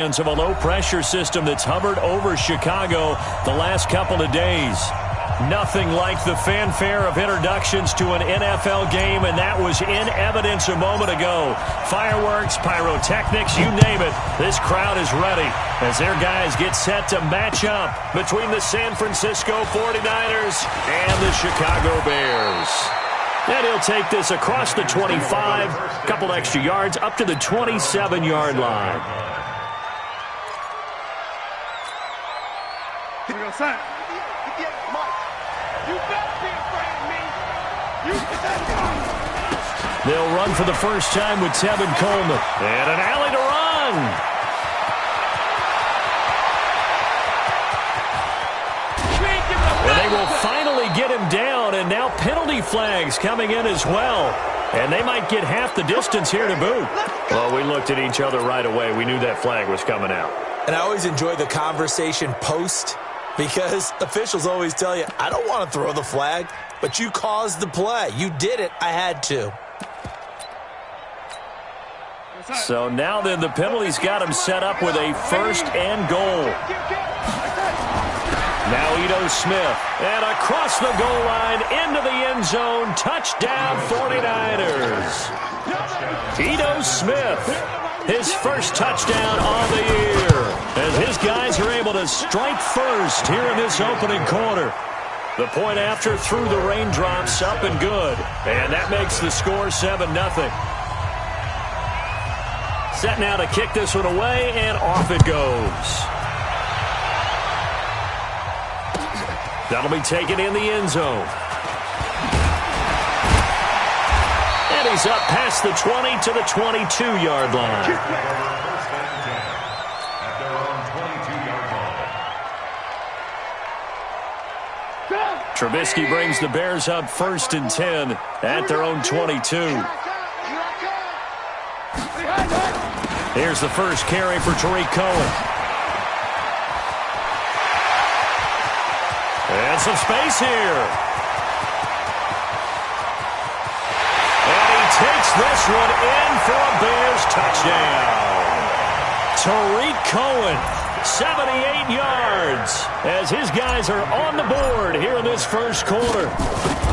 Of a low-pressure system that's hovered over Chicago the last couple of days. Nothing like the fanfare of introductions to an NFL game, and that was in evidence a moment ago. Fireworks, pyrotechnics, you name it. This crowd is ready as their guys get set to match up between the San Francisco 49ers and the Chicago Bears. And he'll take this across the 25, a couple extra yards, up to the 27-yard line. Son, Mike, you better be afraid of me. They'll run for the first time with Tevin Coleman. And an alley to run. And they will finally get him down, and now penalty flags coming in as well. And they might get half the distance here to boot. Well, we looked at each other right away. We knew that flag was coming out. And I always enjoy the conversation post, because officials always tell you, I don't want to throw the flag, but you caused the play. You did it. I had to. So now then, the penalty's got him set up with a first and goal. Now Ito Smith. And across the goal line, into the end zone. Touchdown, 49ers. Ito Smith. His first touchdown on the year, as his guys are able to strike first here in this opening quarter. The point after through the raindrops, up and good. And that makes the score 7-0. Set now to kick this one away, and off it goes. That'll be taken in the end zone. And he's up past the 20 to the 22-yard line. Trubisky brings the Bears up 1st and 10 at their own 22. Here's the first carry for Tariq Cohen. And some space here. Takes this one in for a Bears touchdown. Tariq Cohen, 78 yards, as his guys are on the board here in this first quarter.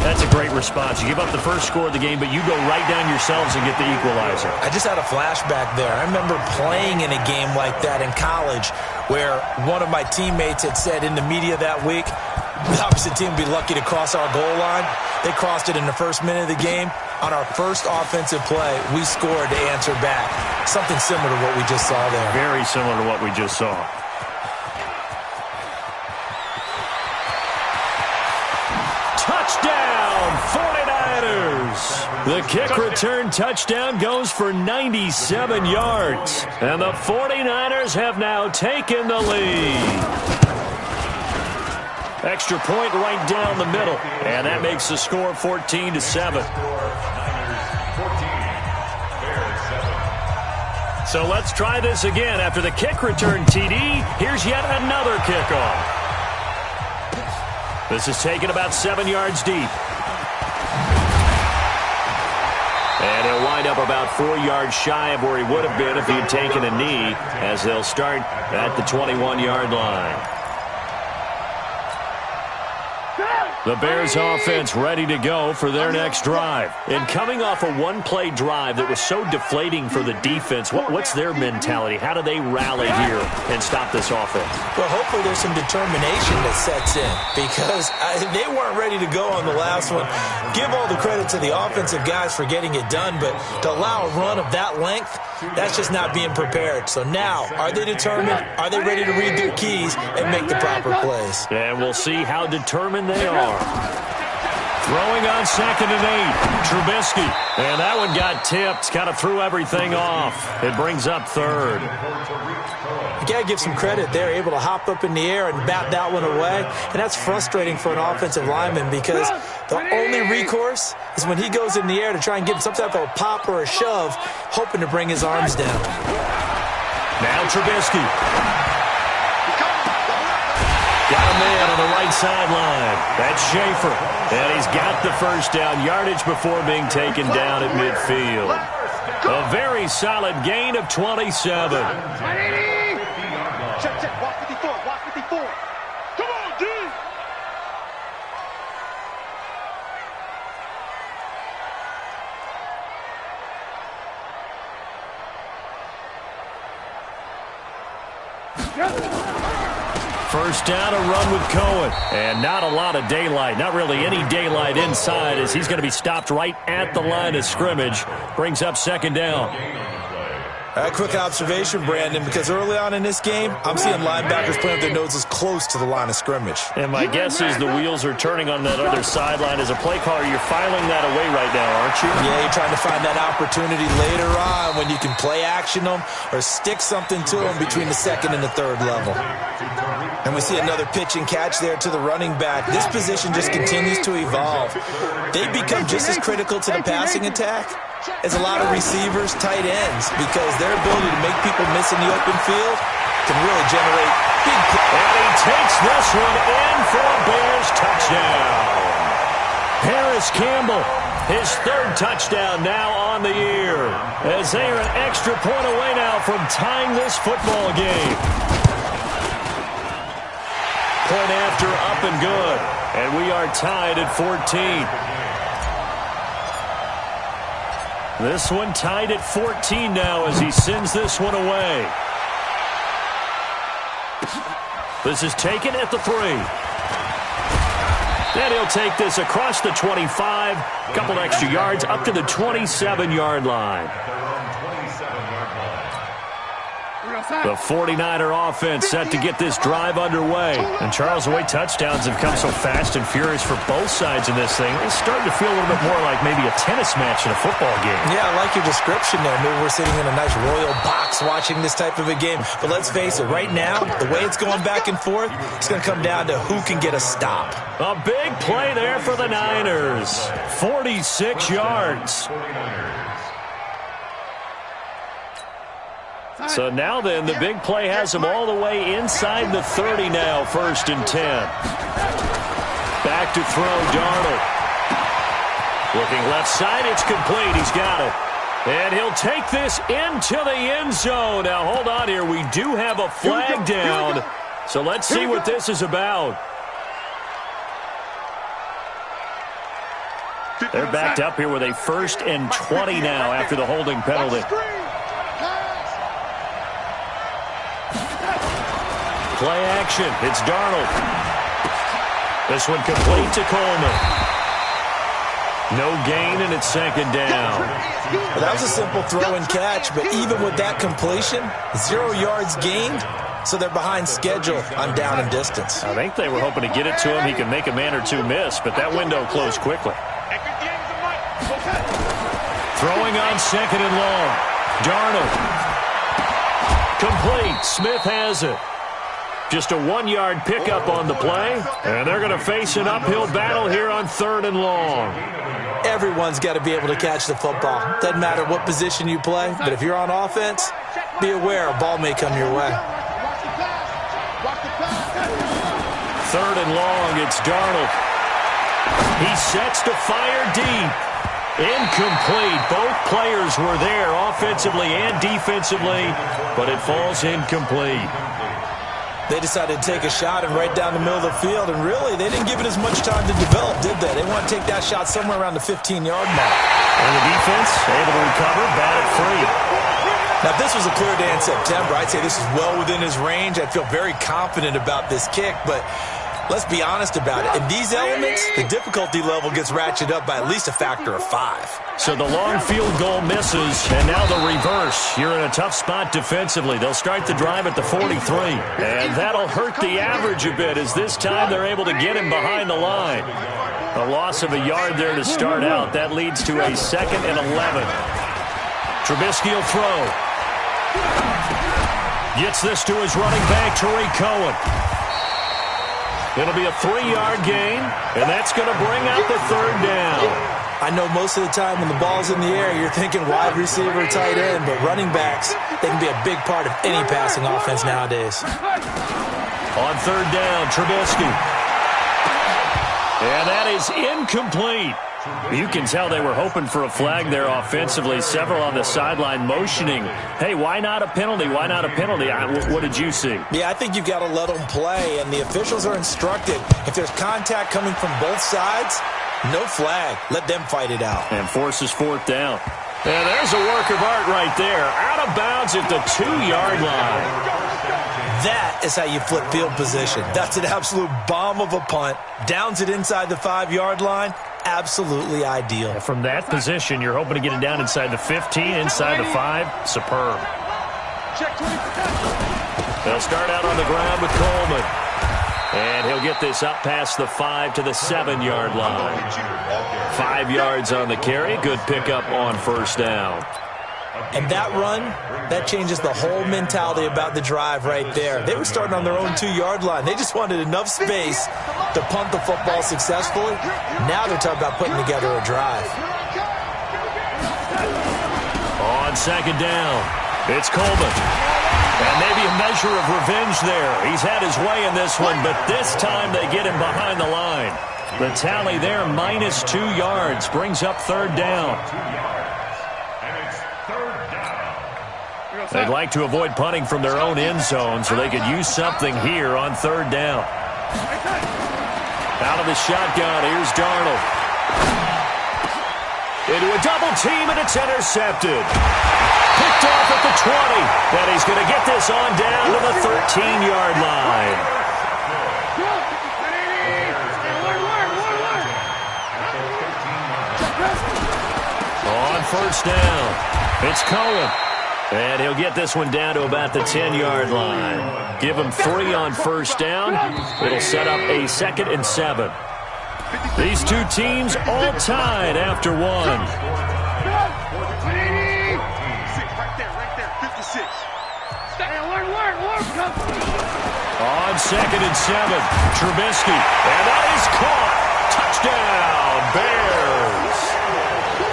That's a great response. You give up the first score of the game, but you go right down yourselves and get the equalizer. I just had a flashback there. I remember playing in a game like that in college where one of my teammates had said in the media that week, the opposite team would be lucky to cross our goal line. They crossed it in the first minute of the game. On our first offensive play, we scored to answer back. Something similar to what we just saw there. Very similar to what we just saw. Touchdown, 49ers! The kick return touchdown goes for 97 yards. And the 49ers have now taken the lead. Extra point right down the middle. And that makes the score 14-7. So let's try this again. After the kick return TD, here's yet another kickoff. This is taken about 7 yards deep. And he'll wind up about 4 yards shy of where he would have been if he had taken a knee, as they'll start at the 21-yard line. The Bears offense ready to go for their next drive. And coming off a one-play drive that was so deflating for the defense, what's their mentality? How do they rally here and stop this offense? Well, hopefully there's some determination that sets in, because they weren't ready to go on the last one. Give all the credit to the offensive guys for getting it done, but to allow a run of that length, that's just not being prepared. So now, are they determined? Are they ready to read their keys and make the proper plays? And we'll see how determined they are. Throwing on 2nd and 8. Trubisky. And that one got tipped. Kind of threw everything off. It brings up 3rd. You got to give some credit. They're able to hop up in the air and bat that one away. And that's frustrating for an offensive lineman, because the only recourse is when he goes in the air to try and get some type of a pop or a shove, hoping to bring his arms down. Now Trubisky. Got a man on the right sideline. That's Schaefer. And he's got the first down yardage before being taken down at midfield. A very solid gain of 27. Check, check. Watch 54. Watch 54. Come on, D. First down, a run with Cohen. And not a lot of daylight. Not really any daylight inside as he's going to be stopped right at the line of scrimmage. Brings up second down. A quick observation, Brandon, because early on in this game, I'm seeing linebackers playing with their noses close to the line of scrimmage. And my guess is the wheels are turning on that other sideline. As a play caller, you're filing that away right now, aren't you? Yeah, you're trying to find that opportunity later on when you can play action them or stick something to them between the second and the third level. And we see another pitch and catch there to the running back. This position just continues to evolve. They become just as critical to the passing attack as a lot of receivers, tight ends, because their ability to make people miss in the open field can really generate big plays. And he takes this one in for a Bears touchdown. Harris Campbell, his third touchdown now on the year, as they are an extra point away now from tying this football game. Point after, up and good. And we are tied at 14. This one tied at 14 now as he sends this one away. This is taken at the 3. And he'll take this across the 25. A couple extra yards up to the 27-yard line. The 49er offense set to get this drive underway. And Charles, the way touchdowns have come so fast and furious for both sides in this thing, it's starting to feel a little bit more like maybe a tennis match in a football game. Yeah, I like your description there. Maybe we're sitting in a nice royal box watching this type of a game. But let's face it, right now, the way it's going back and forth, it's going to come down to who can get a stop. A big play there for the Niners. 46 yards. So now then, the big play has him all the way inside the 30 now, 1st and 10. Back to throw, Darnold. Looking left side, it's complete. He's got it. And he'll take this into the end zone. Now, hold on here. We do have a flag down. So let's see what this is about. They're backed up here with a 1st and 20 now after the holding penalty. Play action. It's Darnold. This one complete to Coleman. No gain, and it's 2nd down. Well, that was a simple throw and catch, but even with that completion, 0 yards gained, so they're behind schedule on down and distance. I think they were hoping to get it to him. He can make a man or two miss, but that window closed quickly. Throwing on 2nd and long. Darnold. Complete. Smith has it. Just a 1-yard pickup on the play, and they're going to face an uphill battle here on 3rd and long. Everyone's got to be able to catch the football. Doesn't matter what position you play, but if you're on offense, be aware a ball may come your way. 3rd and long, it's Darnold. He sets to fire deep. Incomplete. Both players were there offensively and defensively, but it falls incomplete. They decided to take a shot and right down the middle of the field, and really, they didn't give it as much time to develop, did they? They want to take that shot somewhere around the 15-yard mark. And the defense able to recover, batted free. Now, if this was a clear day in September, I'd say this is well within his range. I'd feel very confident about this kick, but let's be honest about it. In these elements, the difficulty level gets ratcheted up by at least a factor of 5. So the long field goal misses, and now the reverse. You're in a tough spot defensively. They'll start the drive at the 43, and that'll hurt the average a bit as this time they're able to get him behind the line. A loss of a yard there to start out. That leads to a 2nd and 11. Trubisky will throw. Gets this to his running back, Tariq Cohen. It'll be a 3-yard gain, and that's going to bring out the 3rd down. I know most of the time when the ball's in the air, you're thinking wide receiver, tight end, but running backs, they can be a big part of any passing offense nowadays. On 3rd down, Trubisky. And that is incomplete. You can tell they were hoping for a flag there offensively. Several on the sideline motioning, hey, why not a penalty? Why not a penalty? What did you see? Yeah, I think you've got to let them play, and the officials are instructed. If there's contact coming from both sides, no flag. Let them fight it out. And forces fourth down. And there's a work of art right there. Out of bounds at the 2-yard line. That is how you flip field position. That's an absolute bomb of a punt. Downs it inside the 5-yard line. Absolutely ideal. And from that position, you're hoping to get it down inside the 15, inside the 5. Superb. They'll start out on the ground with Coleman. And he'll get this up past the 5 to the 7-yard line. 5 yards on the carry. Good pickup on first down. And that run, that changes the whole mentality about the drive right there. They were starting on their own 2-yard line. They just wanted enough space to punt the football successfully. Now they're talking about putting together a drive. On second down, it's Coleman. And maybe a measure of revenge there. He's had his way in this one, but this time they get him behind the line. The tally there, minus 2 yards, brings up third down. They'd like to avoid punting from their own end zone so they could use something here on third down. Out of the shotgun, here's Darnold. Into a double team, and it's intercepted. Picked off at the 20. And he's going to get this on down to the 13-yard line. On first down, it's Cohen. And he'll get this one down to about the 10-yard line. Give him 3 on first down. It'll set up a 2nd and 7. These two teams all tied after one. On 2nd and 7, Trubisky. And that is caught. Touchdown, Bears.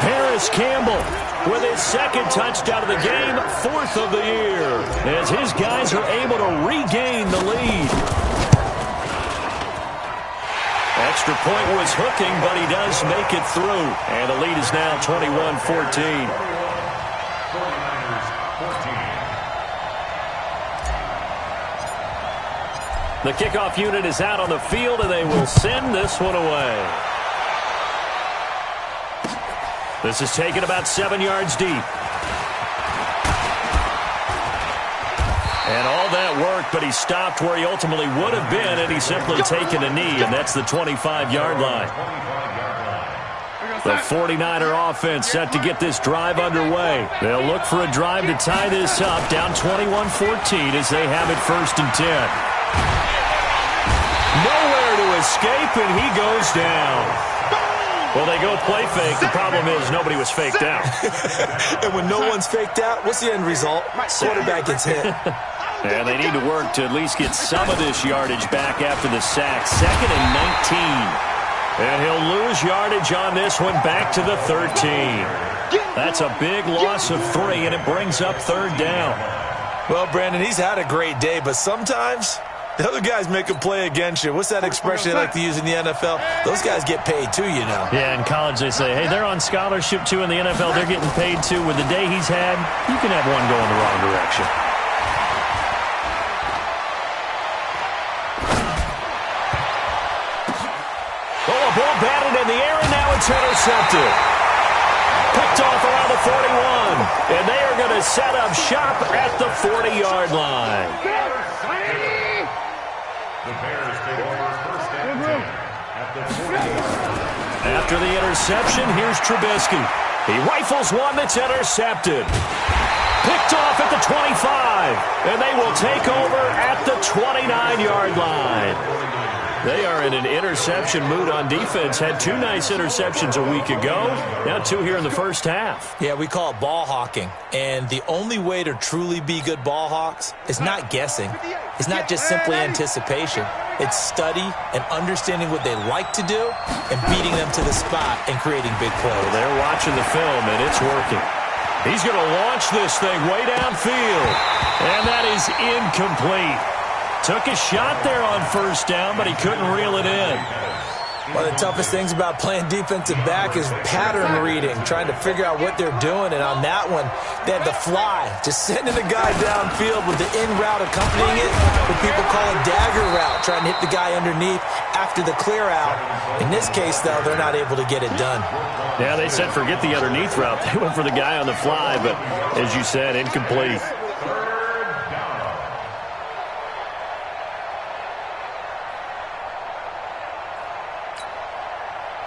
Harris Campbell with his 2nd touchdown of the game, 4th of the year, as his guys are able to regain the lead. Extra point was hooking, but he does make it through. And the lead is now 21-14. The kickoff unit is out on the field, and they will send this one away. This is taken about 7 yards deep. And all that work, but he stopped where he ultimately would have been, and he's simply taken a knee, and that's the 25-yard line. The 49er offense set to get this drive underway. They'll look for a drive to tie this up, down 21-14 as they have it 1st and 10. Nowhere to escape, and he goes down. Well, they go play fake. The problem is nobody was faked out. And when no one's faked out, what's the end result? Quarterback gets hit. And they need to work to at least get some of this yardage back after the sack. 2nd and 19. And he'll lose yardage on this one back to the 13. That's a big loss of 3, and it brings up third down. Well, Brandon, he's had a great day, but sometimes the other guys make a play against you. What's that expression they like to use in the NFL? Those guys get paid too, you know. Yeah, in college they say, hey, they're on scholarship too. In the NFL, they're getting paid too. With the day he's had, you can have one going the wrong direction. Oh, a ball batted in the air, and now it's intercepted. Picked off around the 41. And they are going to set up shop at the 40-yard line. The Bears take over 1st and 10 at the 40. After the interception, here's Trubisky. He rifles one that's intercepted. Picked off at the 25, and they will take over at the 29-yard line. They are in an interception mood on defense. Had 2 nice interceptions a week ago. Now 2 here in the first half. Yeah, we call it ball hawking. And the only way to truly be good ball hawks is not guessing. It's not just simply anticipation. It's study and understanding what they like to do and beating them to the spot and creating big plays. Well, they're watching the film, and it's working. He's going to launch this thing way downfield. And that is incomplete. Took a shot there on first down, but he couldn't reel it in. One of the toughest things about playing defensive back is pattern reading, trying to figure out what they're doing. And on that one, they had the fly, just sending a guy downfield with the in route accompanying it, what people call a dagger route, trying to hit the guy underneath after the clear out. In this case, though, they're not able to get it done. Yeah, they said forget the underneath route. They went for the guy on the fly, but as you said, incomplete.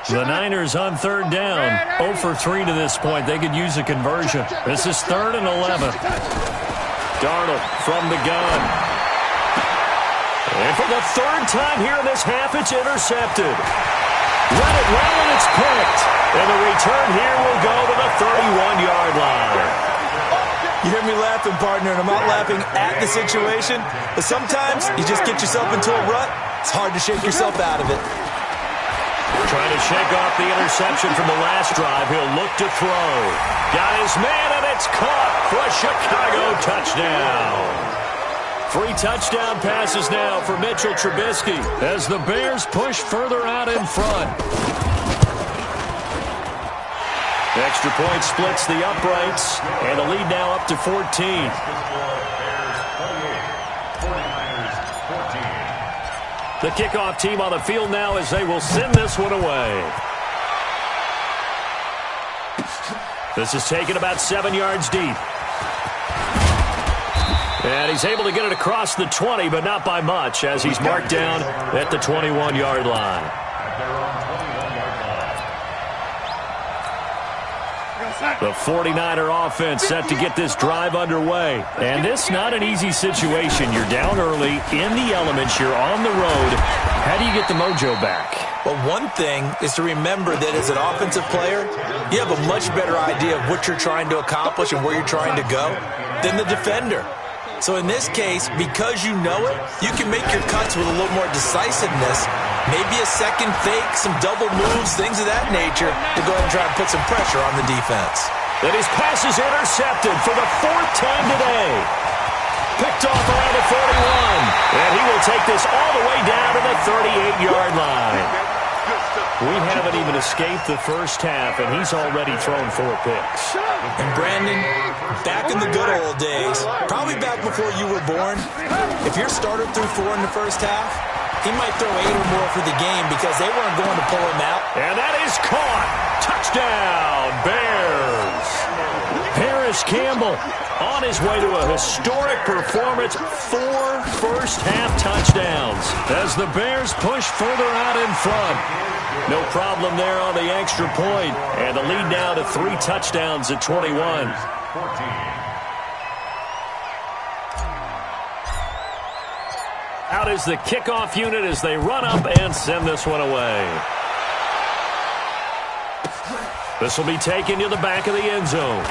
The Niners on third down. 0 for 3 to this point. They could use a conversion. This is 3rd and 11. Darnold from the gun. And for the 3rd time here in this half, it's intercepted. Let it well, and it's picked. And the return here will go to the 31-yard line. You hear me laughing, partner, and I'm not laughing at the situation, but sometimes you just get yourself into a rut. It's hard to shake yourself out of it. Trying to shake off the interception from the last drive. He'll look to throw. Got his man, and it's caught for a Chicago touchdown. 3 touchdown passes now for Mitchell Trubisky as the Bears push further out in front. The extra point splits the uprights, and the lead now up to 14. The kickoff team on the field now as they will send this one away. This is taken about 7 yards deep. And he's able to get it across the 20, but not by much, as he's marked down at the 21-yard line. The 49er offense set to get this drive underway. And this not an easy situation. You're down early, in the elements, you're on the road. How do you get the mojo back? Well, one thing is to remember that as an offensive player, you have a much better idea of what you're trying to accomplish and where you're trying to go than the defender. So in this case, because you know it, you can make your cuts with a little more decisiveness, maybe a second fake, some double moves, things of that nature, to go ahead and try and put some pressure on the defense. And his pass is intercepted for the 4th time today. Picked off around the 41. And he will take this all the way down to the 38-yard line. We haven't even escaped the first half, and he's already thrown 4 picks. And Brandon, back in the good old days, probably back before you were born, if your starter threw 4 in the first half, he might throw 8 or more for the game because they weren't going to pull him out. And that is caught. Touchdown, Bears. Paris Campbell on his way to a historic performance. 4 first-half touchdowns as the Bears push further out in front. No problem there on the extra point. And the lead now to 3 touchdowns at 21. Out is the kickoff unit as they run up and send this one away. This will be taken to the back of the end zone.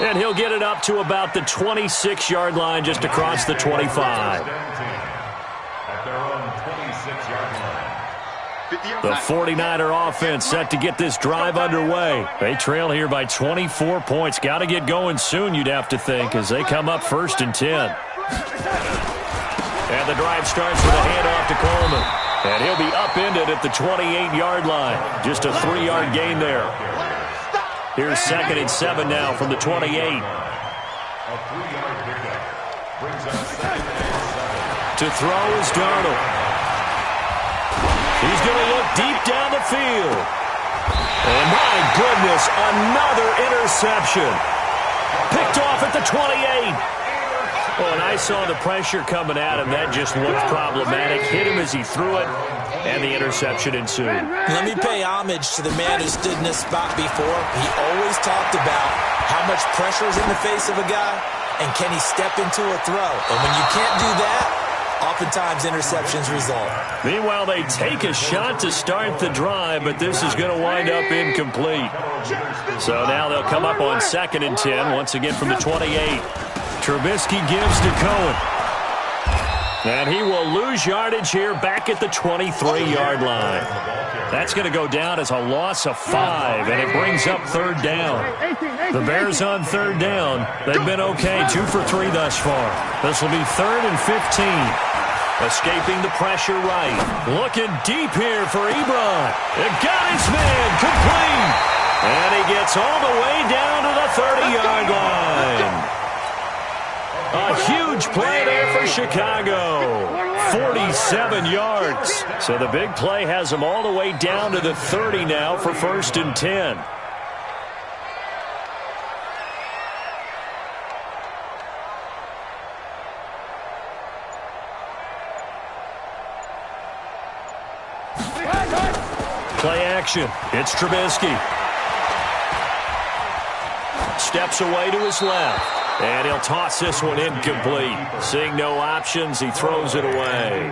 And he'll get it up to about the 26-yard line, just across the 25. The 49er offense set to get this drive underway. They trail here by 24 points. Got to get going soon, you'd have to think, as they come up 1st and 10. And the drive starts with a handoff to Coleman. And he'll be upended at the 28-yard line. Just a 3-yard gain there. Here's 2nd and 7 now from the 28. To throw is Darnold. He's going to look deep down the field. And my goodness, another interception. Picked off at the 28. Oh, and I saw the pressure coming at him. That just looked problematic. Hit him as he threw it, and the interception ensued. Let me pay homage to the man who stood in this spot before. He always talked about how much pressure is in the face of a guy, and can he step into a throw. And when you can't do that, oftentimes interceptions result. Meanwhile, they take a shot to start the drive, but this is going to wind up incomplete. So now they'll come up on 2nd and 10, once again from the 28. Trubisky gives to Cohen. And he will lose yardage here back at the 23-yard line. That's going to go down as a loss of 5, and it brings up 3rd down. The Bears on 3rd down. They've been okay, 2 for 3 thus far. This will be 3rd and 15. Escaping the pressure right. Looking deep here for Ebron. It got his man complete. And he gets all the way down to the 30-yard line. A huge play there for Chicago. 47 yards. So the big play has them all the way down to the 30 now for 1st and 10. Play action. It's Trubisky. Steps away to his left. And he'll toss this one incomplete. Seeing no options, he throws it away.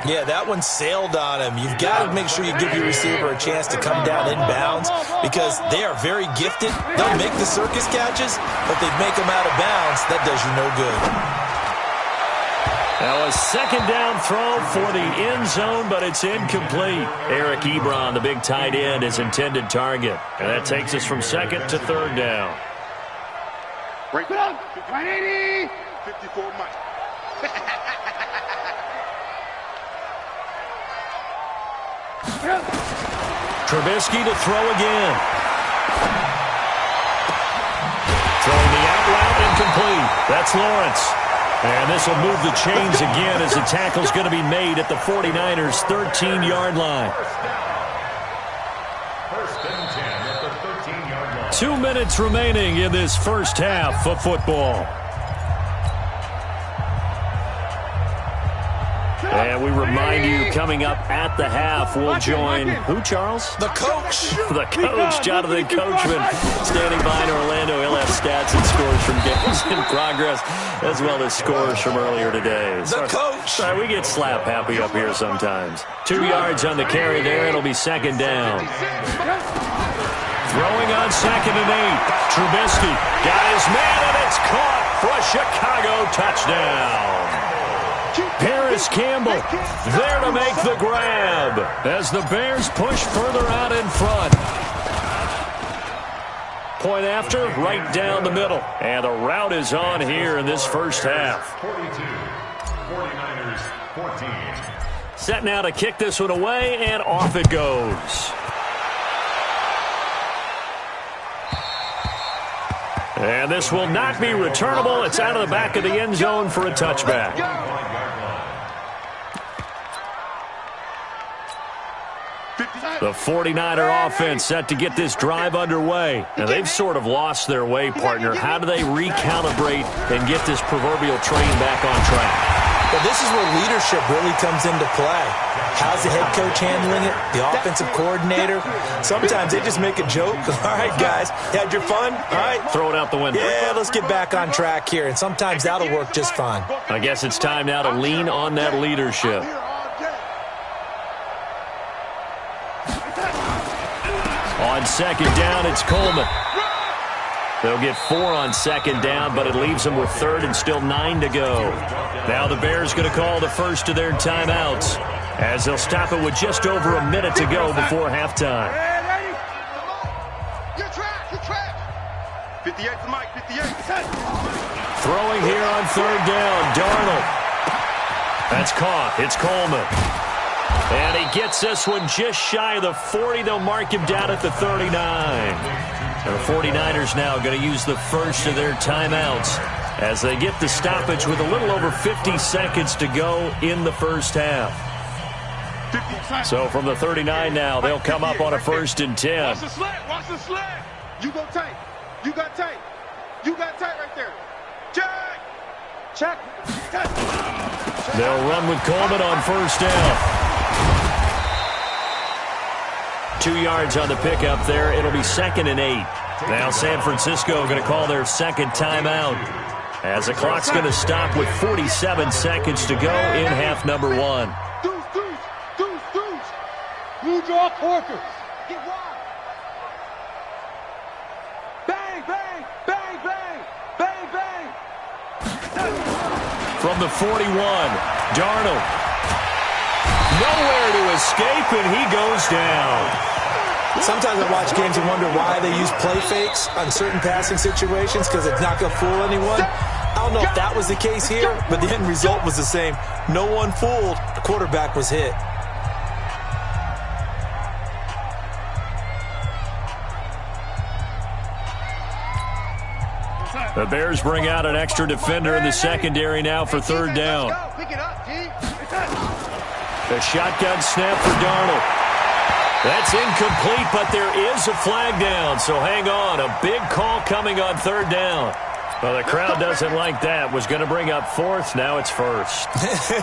Yeah, that one sailed on him. You've got to make sure you give your receiver a chance to come down inbounds because they are very gifted. They'll make the circus catches, but they make them out of bounds. That does you no good. Now a second down throw for the end zone, but it's incomplete. Eric Ebron, the big tight end, his intended target. And that takes us from 2nd to 3rd down. Break it up. 180. 54 Mike. Trubisky to throw again. Throwing the out route incomplete. That's Lawrence. And this will move the chains again as the tackle's going to be made at the 49ers' 13-yard line. 2 minutes remaining in this first half of football. And we remind you, coming up at the half, we'll join who, Charles? The coach. The coach, Jonathan Coachman, standing by in Orlando. He'll have stats and scores from games in progress, as well as scores from earlier today. The coach. Sorry, we get slap happy up here sometimes. 2 yards on the carry there. It'll be 2nd down. Throwing on 2nd and 8. Trubisky got his man, and it's caught for a Chicago touchdown. Paris Campbell there to make the grab as the Bears push further out in front. Point after, right down the middle. And the route is on here in this first half. 42, 49ers 14. Set now to kick this one away, and off it goes. And this will not be returnable. It's out of the back of the end zone for a touchback. The 49er offense set to get this drive underway. Now, they've sort of lost their way, partner. How do they recalibrate and get this proverbial train back on track? Well, this is where leadership really comes into play. How's the head coach handling it? The offensive coordinator? Sometimes they just make a joke. All right, guys, had your fun? All right. Throw it out the window. Yeah, let's get back on track here. And sometimes that'll work just fine. I guess it's time now to lean on that leadership. On 2nd down, it's Coleman. They'll get 4 on 2nd down, but it leaves them with 3rd and still 9 to go. Now the Bears going to call the first of their timeouts as they'll stop it with just over a minute to go before halftime. You're trapped. 58 to Mike, 58. Throwing here on 3rd down, Darnold. That's caught. It's Coleman. And he gets this one just shy of the 40. They'll mark him down at the 39. And the 49ers now going to use the first of their timeouts as they get the stoppage with a little over 50 seconds to go in the first half. So from the 39 now, they'll come up on a 1st and 10. Watch the slant. Watch the slant. You go tight. You got tight. You got tight right there. Check. Check. They'll run with Coleman on 1st down. 2 yards on the pickup there. It'll be 2nd and 8. Now San Francisco going to call their 2nd timeout as the clock's going to stop with 47 seconds to go in half number 1. Deuce. Blue draw Corkers. Get wide. Bang, bang, bang, bang, bang, bang. From the 41, Darnold. Nowhere to escape, and he goes down. Sometimes I watch games and wonder why they use play fakes on certain passing situations because it's not going to fool anyone. don't know if that was the case here, but the end result was the same. No one fooled. The quarterback was hit. The Bears bring out an extra defender in the secondary now for third down. The shotgun snap for Darnold. That's incomplete, but there is a flag down, so hang on. A big call coming on third down. Well, the crowd doesn't like that. Was going to bring up fourth. Now it's first.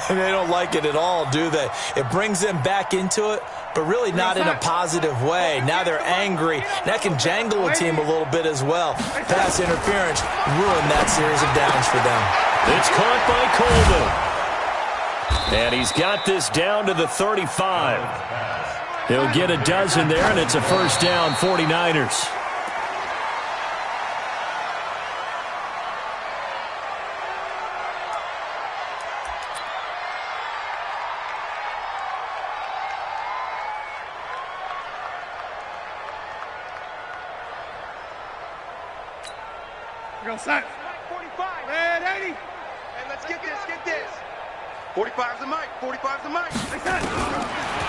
They don't like it at all, do they? It brings them back into it, but really not in a positive way. Now they're angry. That can jangle a team a little bit as well. Pass interference ruined that series of downs for them. It's caught by Coleman. And he's got this down to the 35. He'll get a dozen there, and it's a first down, 49ers. Go set. 45. Red 80. And let's get this, get this. 45's the mic. 45's the mic.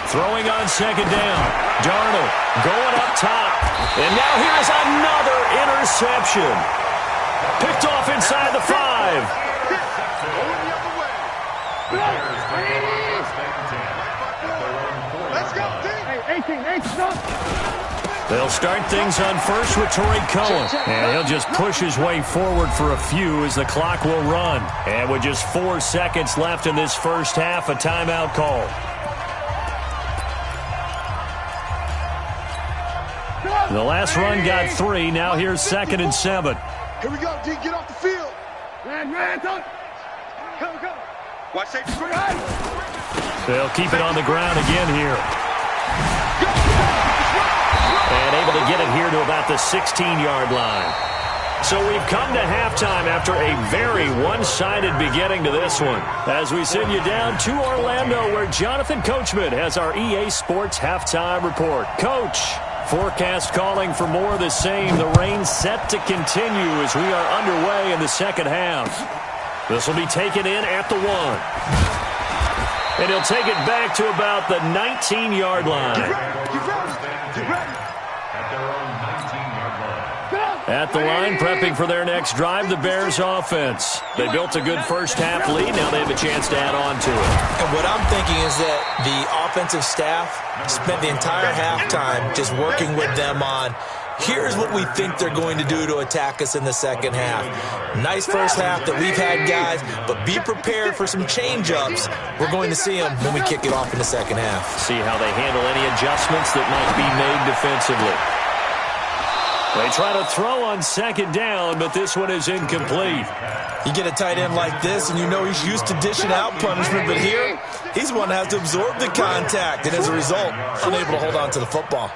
Throwing on second down. Darnold going up top. And now here's another interception. Picked off inside the 5. Going the other way. Let's go, team. 18, stop. They'll start things on first with Torrey Cohen. And he'll just push his way forward for a few as the clock will run. And with just 4 seconds left in this first half, a timeout call. The last run got 3. Now here's 2nd and 7. Here we go, D. Get off the field. Man, come. Watch safety. They'll keep it on the ground again here. And able to get it here to about the 16-yard line. So we've come to halftime after a very one-sided beginning to this one. As we send you down to Orlando, where Jonathan Coachman has our EA Sports halftime report. Coach, forecast calling for more of the same. The rain set to continue as we are underway in the second half. This will be taken in at the 1. And he'll take it back to about the 19-yard line. Get ready. At the line, prepping for their next drive, the Bears offense. They built a good first-half lead. Now they have a chance to add on to it. And what I'm thinking is that the offensive staff spent the entire halftime just working with them on, here's what we think they're going to do to attack us in the second half. Nice first half that we've had, guys, but be prepared for some change-ups. We're going to see them when we kick it off in the second half. See how they handle any adjustments that might be made defensively. They try to throw on second down, but this one is incomplete. You get a tight end like this, and you know he's used to dishing out punishment, but here, he's one that has to absorb the contact, and as a result, unable to hold on to the football.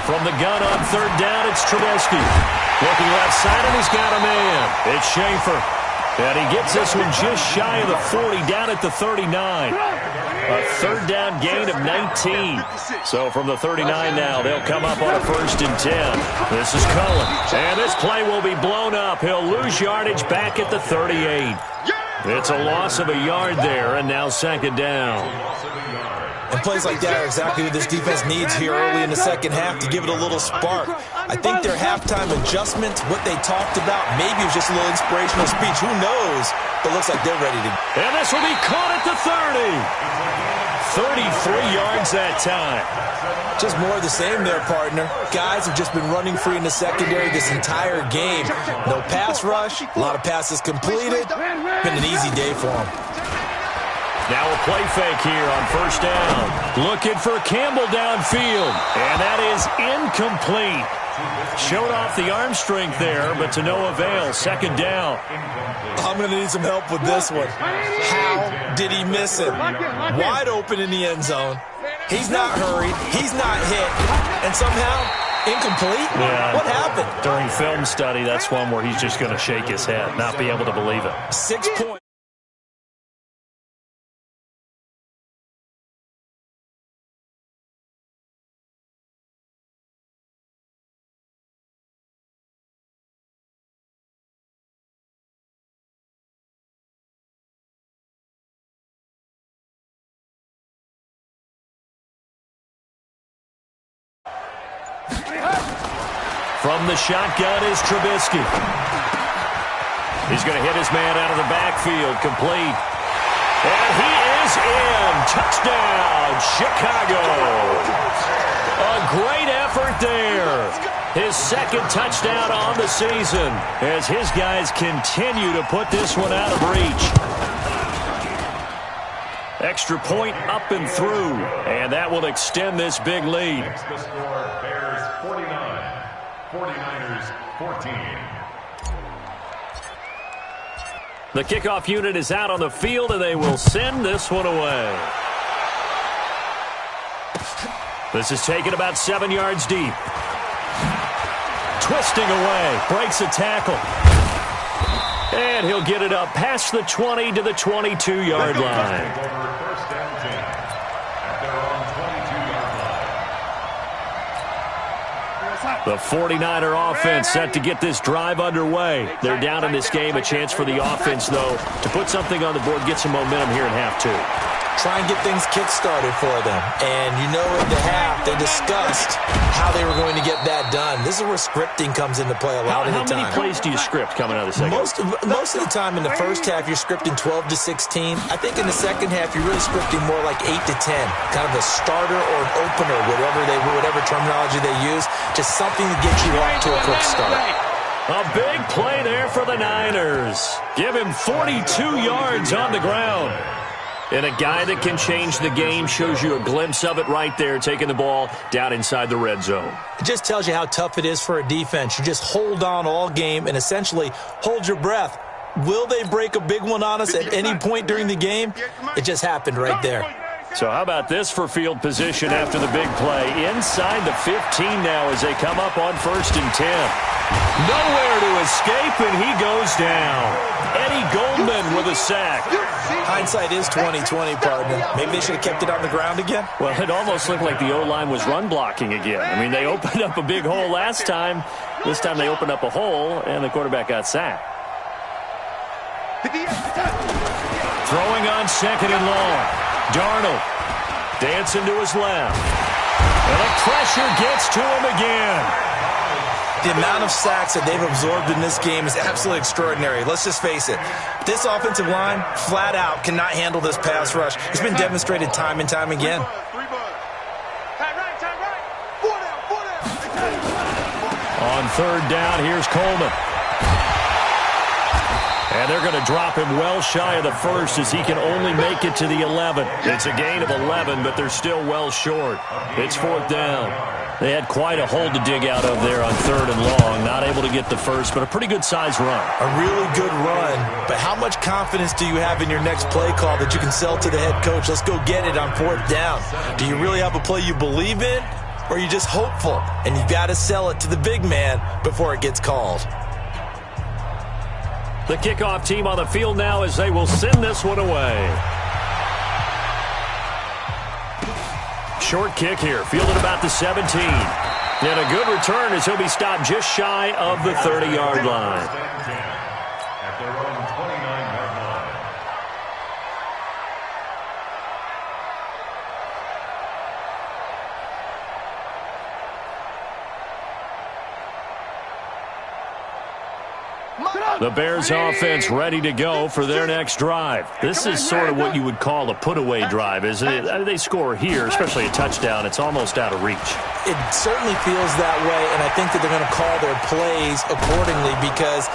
From the gun on third down, it's Trubisky. Looking left side, and he's got a man. It's Schaefer. And he gets this one just shy of the 40, down at the 39. A third down gain of 19. So from the 39 now, they'll come up on a 1st and 10. This is Cullen. And this play will be blown up. He'll lose yardage back at the 38. It's a loss of a yard there, and now 2nd down. And plays like that are exactly what this defense needs here early in the second half to give it a little spark. I think their halftime adjustment, what they talked about, maybe it was just a little inspirational speech. Who knows? But it looks like they're ready to. And this will be caught at the 30. 33 yards that time. Just more of the same there, partner. Guys have just been running free in the secondary this entire game. No pass rush, a lot of passes completed. Been an easy day for them. Now a play fake here on 1st down. Looking for Campbell downfield. And that is incomplete. Showed off the arm strength there, but to no avail. 2nd down. I'm going to need some help with this one. How did he miss it? Wide open in the end zone. He's not hurried. He's not hit. And somehow, incomplete? Yeah. What happened? During film study, that's one where he's just going to shake his head, not be able to believe it. 6 points. From the shotgun is Trubisky. He's going to hit his man out of the backfield, complete. And he is in. Touchdown, Chicago. A great effort there. His second touchdown on the season as his guys continue to put this one out of reach. Extra point up and through, and that will extend this big lead. Next the score, Bears 49, 49ers 14. The kickoff unit is out on the field, and they will send this one away. This is taken about 7 yards deep. Twisting away, breaks a tackle. And he'll get it up past the 20 to the 22-yard line. First down 10 at their own 22-yard line. The 49er offense set to get this drive underway. They're down in this game. A chance for the offense, though, to put something on the board, get some momentum here in half two. Try and get things kick-started for them. And you know at the half, they discussed how they were going to get that done. This is where scripting comes into play a lot of the time. How many plays do you script coming out of the second? Most of the time in the first half, you're scripting 12 to 16. I think in the second half, you're really scripting more like 8 to 10. Kind of a starter or an opener, whatever terminology they use. Just something to get you off to a quick start. A big play there for the Niners. Give him 42 yards on the ground. And a guy that can change the game, shows you a glimpse of it right there, taking the ball down inside the red zone. It just tells you how tough it is for a defense. You just hold on all game and essentially hold your breath. Will they break a big one on us at any point during the game? It just happened right there. So how about this for field position after the big play? Inside the 15 now as they come up on 1st and 10. Nowhere to escape, and he goes down. Eddie Goldman with a sack. Hindsight is 20/20, partner. Maybe they should have kept it on the ground again. Well, it almost looked like the O-line was run blocking again. I mean, they opened up a big hole last time. This time they opened up a hole, and the quarterback got sacked. Throwing on 2nd and long. Darnold dancing to his left. And the pressure gets to him again. The amount of sacks that they've absorbed in this game is absolutely extraordinary. Let's just face it. This offensive line, flat out, cannot handle this pass rush. It's been demonstrated time and time again. On 3rd down, here's Coleman. And they're going to drop him well shy of the 1st as he can only make it to the 11. It's a gain of 11, but they're still well short. It's 4th down. They had quite a hole to dig out of there on 3rd and long. Not able to get the 1st, but a pretty good-sized run. A really good run. But how much confidence do you have in your next play call that you can sell to the head coach? Let's go get it on 4th down. Do you really have a play you believe in, or are you just hopeful? And you've got to sell it to the big man before it gets called. The kickoff team on the field now as they will send this one away. Short kick here, fielded about the 17. And a good return as he'll be stopped just shy of the 30-yard line. At their own 29-yard line. The Bears offense ready to go for their next drive. This is sort of what you would call a put-away drive, isn't it? They score here, especially a touchdown. It's almost out of reach. It certainly feels that way, and I think that they're going to call their plays accordingly because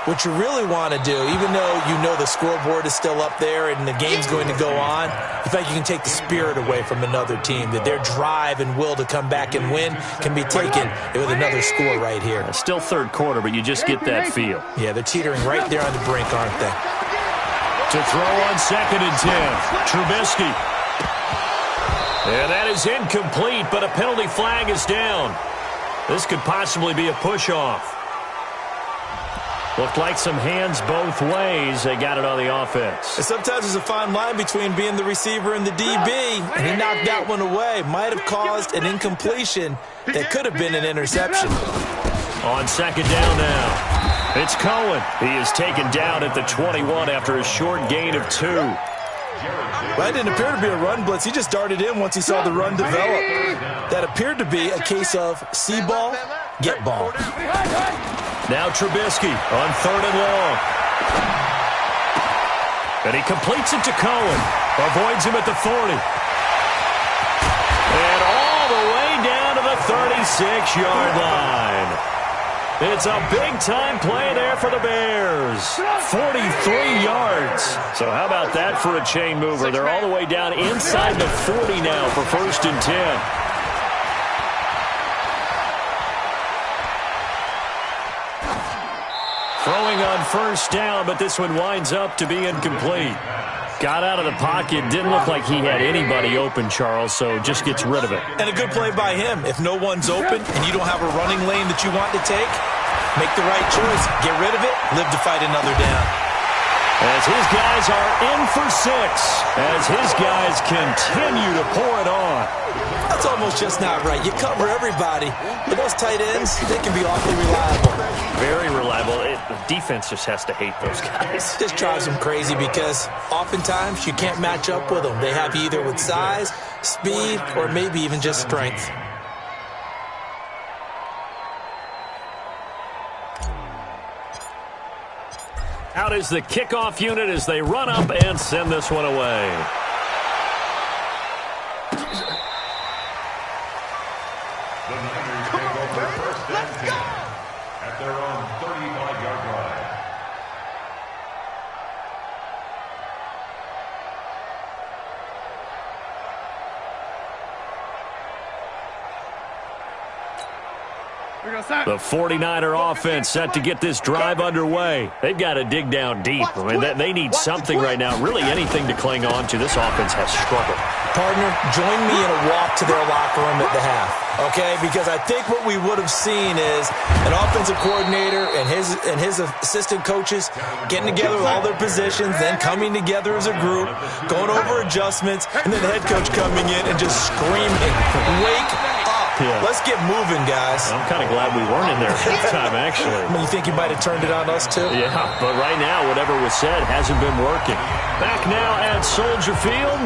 what you really want to do, even though you know the scoreboard is still up there and the game's going to go on, you think you can take the spirit away from another team, that their drive and will to come back and win can be taken with another score right here. Still 3rd quarter, but you just get that feel. Yeah, they're teetering right there on the brink, aren't they? To throw on 2nd and 10, Trubisky. And that is incomplete, but a penalty flag is down. This could possibly be a push-off. Looked like some hands both ways. They got it on the offense. And sometimes there's a fine line between being the receiver and the DB, and he knocked that one away. Might have caused an incompletion that could have been an interception. On 2nd down now, it's Cohen. He is taken down at the 21 after a short gain of 2. That didn't appear to be a run blitz. He just darted in once he saw the run develop. That appeared to be a case of see ball, get ball. Now Trubisky on 3rd and long. And he completes it to Cohen. Avoids him at the 40. And all the way down to the 36-yard line. It's a big-time play there for the Bears. 43 yards. So how about that for a chain mover? They're all the way down inside the 40 now for 1st and 10. Throwing on 1st down, but this one winds up to be incomplete. Got out of the pocket. Didn't look like he had anybody open, Charles, so just gets rid of it. And a good play by him. If no one's open and you don't have a running lane that you want to take, make the right choice. Get rid of it. Live to fight another down. As his guys are in for 6, as his guys continue to pour it on. That's almost just not right. You cover everybody, but those tight ends, they can be awfully reliable. Very reliable. The defense just has to hate those guys. Just drives them crazy because oftentimes you can't match up with them. They have you either with size, speed, or maybe even just strength. Out is the kickoff unit as they run up and send this one away. The Niners take over 1st and 10 at their own 35-yard line. The 49er offense set to get this drive underway. They've got to dig down deep. I mean, they need something right now, really anything to cling on to. This offense has struggled. Partner, join me in a walk to their locker room at the half, okay? Because I think what we would have seen is an offensive coordinator and his assistant coaches getting together with all their positions, then coming together as a group, going over adjustments, and then the head coach coming in and just screaming, "Wake up! Yeah. Let's get moving, guys." I'm kind of glad we weren't in there at the time, actually. I mean, you think he might have turned it on us, too? Yeah, but right now, whatever was said hasn't been working. Back now at Soldier Field.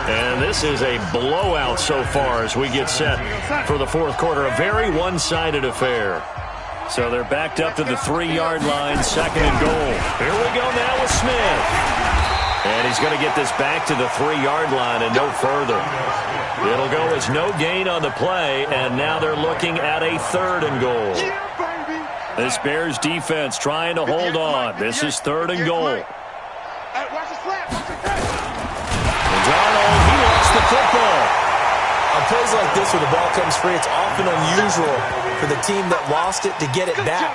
And this is a blowout so far as we get set for the 4th quarter. A very one-sided affair. So they're backed up to the 3-yard line, 2nd and goal. Here we go now with Smith. And he's going to get this back to the 3-yard line and no further. It'll go as no gain on the play, and now they're looking at a 3rd and goal. This Bears defense trying to hold on. This is 3rd and goal. Darnold, he lost the football. On plays like this where the ball comes free, it's often unusual for the team that lost it to get it back.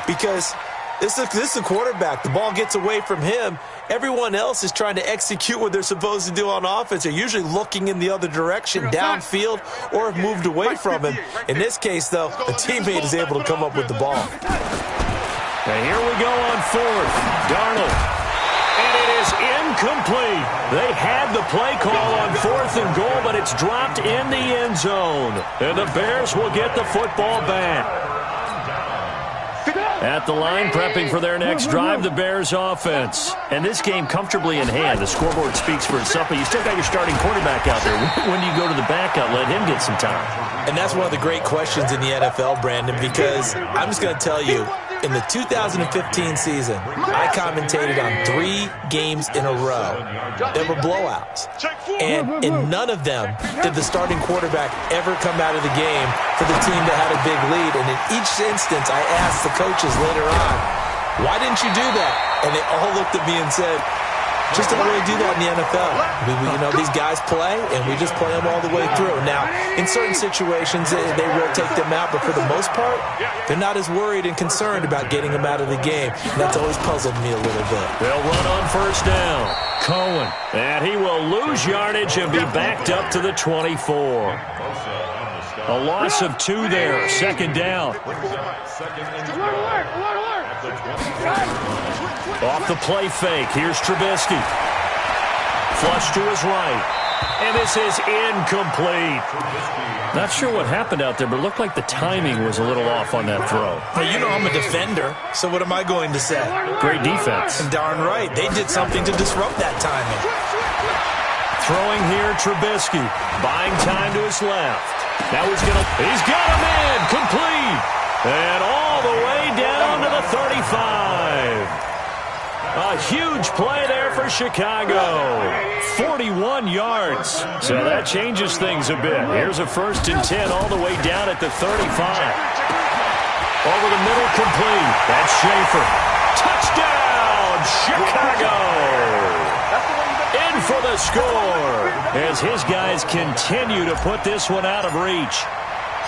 Because this is the quarterback. The ball gets away from him. Everyone else is trying to execute what they're supposed to do on offense. They're usually looking in the other direction, downfield, or have moved away from him. In this case, though, the teammate is able to come up with the ball. And here we go on 4th. Darnold. And it is incomplete. They had the play call on 4th and goal, but it's dropped in the end zone. And the Bears will get the football back. At the line, prepping for their next drive, the Bears offense. And this game comfortably in hand. The scoreboard speaks for itself, but you still got your starting quarterback out there. When do you go to the backup? Let him get some time. And that's one of the great questions in the NFL, Brandon, because I'm just going to tell you, in the 2015 season, I commentated on 3 games in a row that were blowouts. And in none of them did the starting quarterback ever come out of the game for the team that had a big lead. And in each instance, I asked the coaches later on, why didn't you do that? And they all looked at me and said, just don't really do that in the NFL. These guys play, and we just play them all the way through. Now, in certain situations, they will take them out, but for the most part, they're not as worried and concerned about getting them out of the game. And that's always puzzled me a little bit. They'll run on 1st down. Cohen. And he will lose yardage and be backed up to the 24. A loss of 2 there. 2nd down. Off the play fake. Here's Trubisky. Flush to his right. And this is incomplete. Not sure what happened out there, but it looked like the timing was a little off on that throw. Hey, I'm a defender, so what am I going to say? Great defense. And darn right. They did something to disrupt that timing. Throwing here, Trubisky. Buying time to his left. Now he's got him in. Complete. And all the way down to the 35. A huge play there for Chicago. 41 yards. So that changes things a bit. Here's a 1st and 10 all the way down at the 35. Over the middle, complete. That's Schaefer. Touchdown, Chicago. In for the score as his guys continue to put this one out of reach.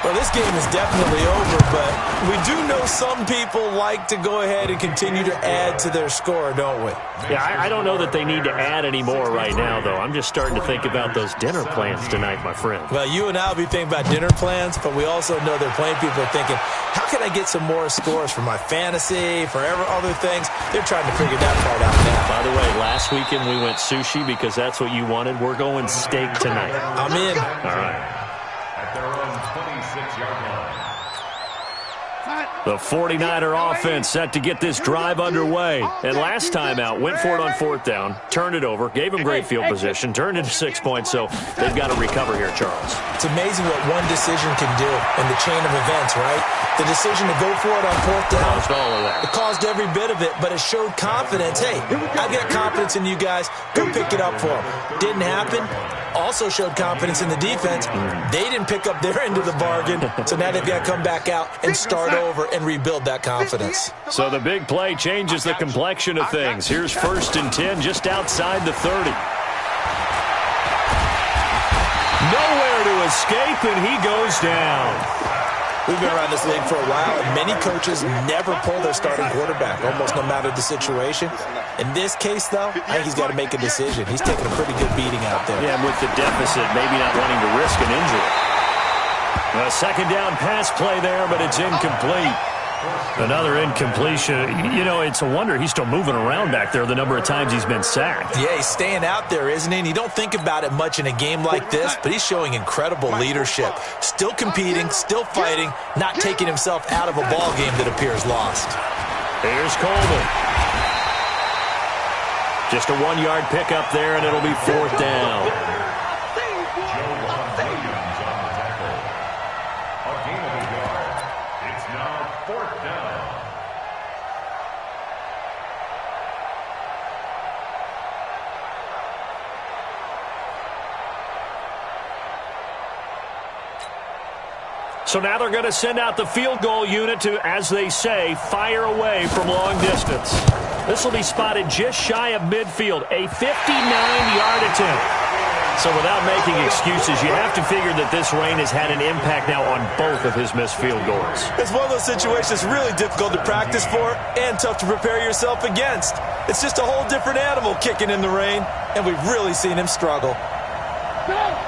Well, this game is definitely over, but we do know some people like to go ahead and continue to add to their score, don't we? Yeah, I don't know that they need to add any more right now, though. I'm just starting to think about those dinner plans tonight, my friend. Well, you and I will be thinking about dinner plans, but we also know that plenty of people are thinking, how can I get some more scores for my fantasy, for other things? They're trying to figure that part out now. By the way, last weekend we went sushi because that's what you wanted. We're going steak tonight. I'm in. All right. At their own 26-yard line. The 49er offense set to get this drive underway. And last time out, went for it on 4th down, turned it over, gave them great field position, turned into 6 points, so they've got to recover here, Charles. It's amazing what one decision can do in the chain of events, right? The decision to go for it on 4th down. Caused all of that. It caused every bit of it, but it showed confidence. Hey, I got confidence in you guys. Go pick it up for them. Didn't happen. Also showed confidence in the defense. They didn't pick up their end of the bargain, so now they've got to come back out and start over and rebuild that confidence. So the big play changes the complexion of things. Here's 1st and 10 just outside the 30. Nowhere to escape, and he goes down. We've been around this league for a while, and many coaches never pull their starting quarterback, almost no matter the situation. In this case, though, I think he's got to make a decision. He's taking a pretty good beating out there. Yeah, with the deficit, maybe not wanting to risk an injury. A 2nd down pass play there, but it's incomplete. Another incompletion. You know, it's a wonder he's still moving around back there the number of times he's been sacked. Yeah, he's staying out there, isn't he? And you don't think about it much in a game like this, but he's showing incredible leadership. Still competing, still fighting, not taking himself out of a ball game that appears lost. Here's Coleman. Just a 1-yard pickup there, and it'll be 4th down. So now they're going to send out the field goal unit to, as they say, fire away from long distance. This will be spotted just shy of midfield, a 59-yard attempt. So without making excuses, you have to figure that this rain has had an impact now on both of his missed field goals. It's one of those situations really difficult to practice for and tough to prepare yourself against. It's just a whole different animal kicking in the rain, and we've really seen him struggle.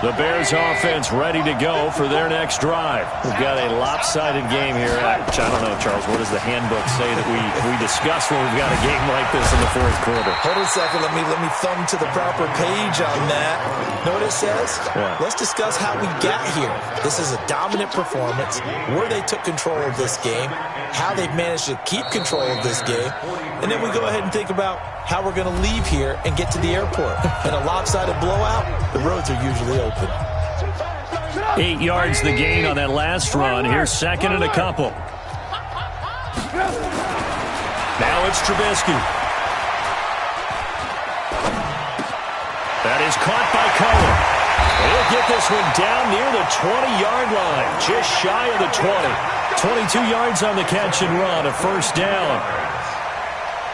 The Bears offense ready to go for their next drive. We've got a lopsided game here. I don't know, Charles, what does the handbook say that we discuss when we've got a game like this in the 4th quarter? Hold on a second. Let me thumb to the proper page on that. Know what it says? Yeah. Let's discuss how we got here. This is a dominant performance, where they took control of this game, how they've managed to keep control of this game, and then we go ahead and think about how we're going to leave here and get to the airport. In a lopsided blowout, the roads are usually open. 8 yards the gain on that last run. Here's 2nd and a couple. Now it's Trubisky. That is caught by Cohen. He'll get this one down near the 20-yard line, just shy of the 20. 22 yards on the catch and run, a 1st down.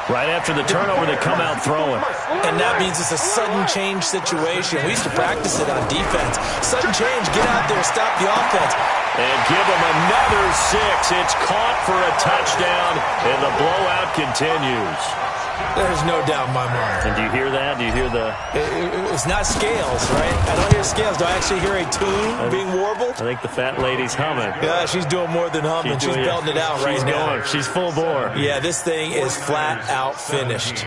Right after the turnover, they come out throwing. And that means it's a sudden change situation. We used to practice it on defense. Sudden change, get out there, stop the offense. And give them another 6. It's caught for a touchdown, and the blowout continues. There's no doubt in my mind. And do you hear that? Do you hear the... It's not scales, right? I don't hear scales. Do I actually hear a tune being warbled? I think the fat lady's humming. Yeah, she's doing more than humming. She's belting it out right now. Going. She's full bore. Yeah, this thing is flat out finished.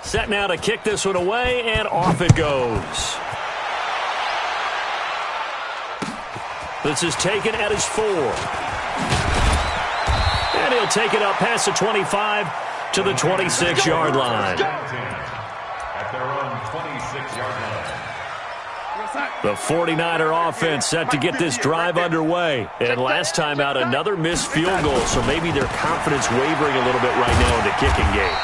Set now to kick this one away, and off it goes. This is taken at his 4. And he'll take it up past the 25 to the 26-yard line. at their own 26-yard line. The 49er offense set to get this drive underway. And last time out, another missed field goal, so maybe their confidence wavering a little bit right now in the kicking game.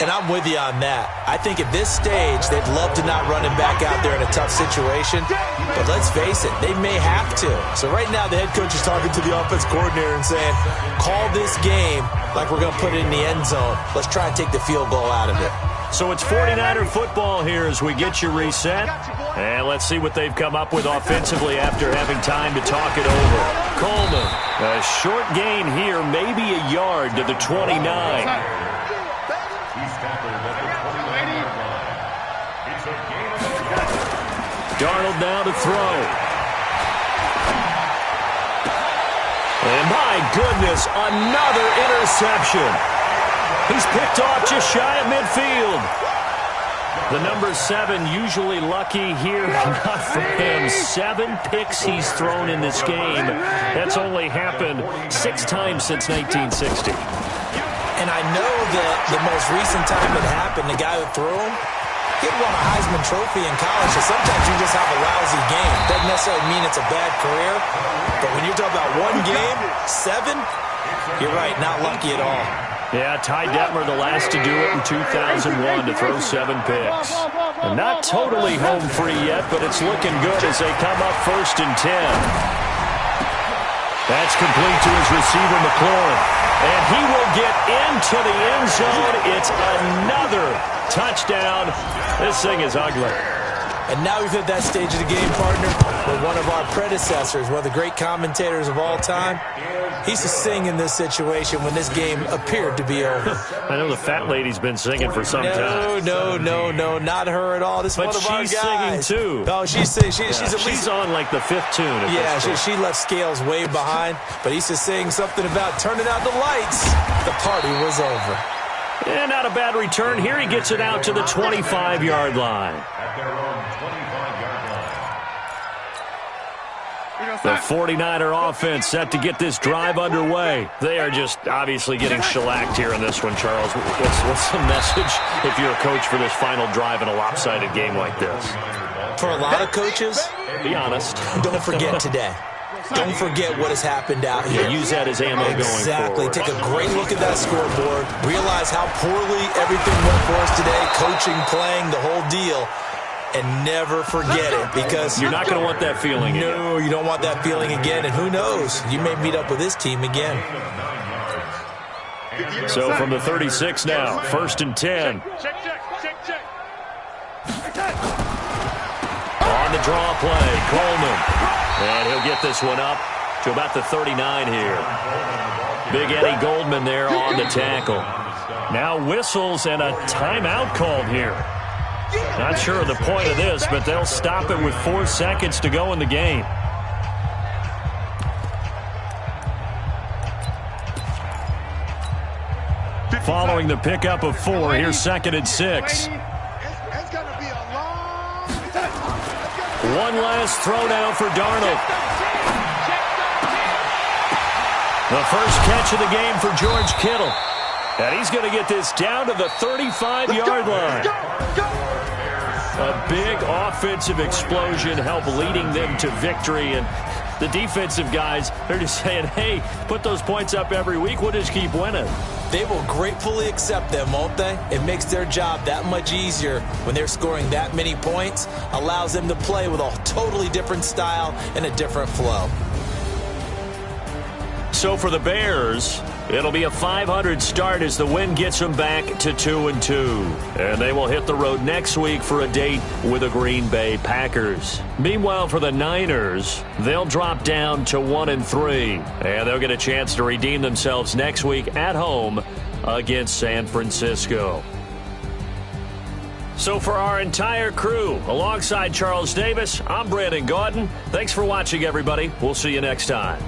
And I'm with you on that. I think at this stage, they'd love to not run him back out there in a tough situation. But let's face it, they may have to. So right now, the head coach is talking to the offense coordinator and saying, call this game like we're going to put it in the end zone. Let's try and take the field goal out of it. So it's 49er football here as we get you reset. And let's see what they've come up with offensively after having time to talk it over. Coleman, a short gain here, maybe a yard to the 29. Darnold now to throw. And my goodness, another interception. He's picked off just shy of midfield. The number 7 usually lucky here. Not for him. 7 picks he's thrown in this game. That's only happened 6 times since 1960. And I know that the most recent time it happened, the guy who threw him, he won a Heisman Trophy in college, so sometimes you just have a lousy game. Doesn't necessarily mean it's a bad career, but when you're talking about one game, 7, you're right, not lucky at all. Yeah, Ty Detmer, the last to do it in 2001 to throw 7 picks. And not totally home free yet, but it's looking good as they come up 1st and 10. That's complete to his receiver, McLaurin. And he will get into the end zone. It's another touchdown. This thing is ugly. And now we've hit that stage of the game, partner, where one of our predecessors, one of the great commentators of all time, he used to sing in this situation when this game appeared to be over. I know the fat lady's been singing for some time. No, not her at all. This is one of our guys. But she's singing, too. Oh, she's singing. She's on, like, the 5th tune. Yeah, she left Scales way behind, but he used to sing something about turning out the lights. The party was over. And not a bad return. Here he gets it out to the 25-yard line. At their own 25-yard line. The 49er offense set to get this drive underway. They are just obviously getting shellacked here in this one, Charles. What's the message if you're a coach for this final drive in a lopsided game like this? For a lot of coaches, be honest. Don't forget today. Don't forget what has happened out here. Use that as ammo going forward. Exactly. Take a great look at that scoreboard. Realize how poorly everything went for us today. Coaching, playing, the whole deal. And never forget it, because you're not going to want that feeling again. No, you don't want that feeling again. And who knows? You may meet up with this team again. So from the 36 now, 1st and 10. On the draw play, Coleman. And he'll get this one up to about the 39 here. Big Eddie Goldman there on the tackle. Now whistles and a timeout called here. Not sure of the point of this, but they'll stop it with 4 seconds to go in the game. Following the pickup of 4, here's 2nd and 6. One last throw down for Darnold. The first catch of the game for George Kittle. And he's going to get this down to the 35-yard line. A big offensive explosion helped leading them to victory. And the defensive guys, they're just saying, hey, put those points up every week. We'll just keep winning. They will gratefully accept them, won't they? It makes their job that much easier when they're scoring that many points. Allows them to play with a totally different style and a different flow. So for the Bears, it'll be a 500 start as the win gets them back to 2-2. And they will hit the road next week for a date with the Green Bay Packers. Meanwhile, for the Niners, they'll drop down to 1-3. And they'll get a chance to redeem themselves next week at home against San Francisco. So for our entire crew, alongside Charles Davis, I'm Brandon Gaudin. Thanks for watching, everybody. We'll see you next time.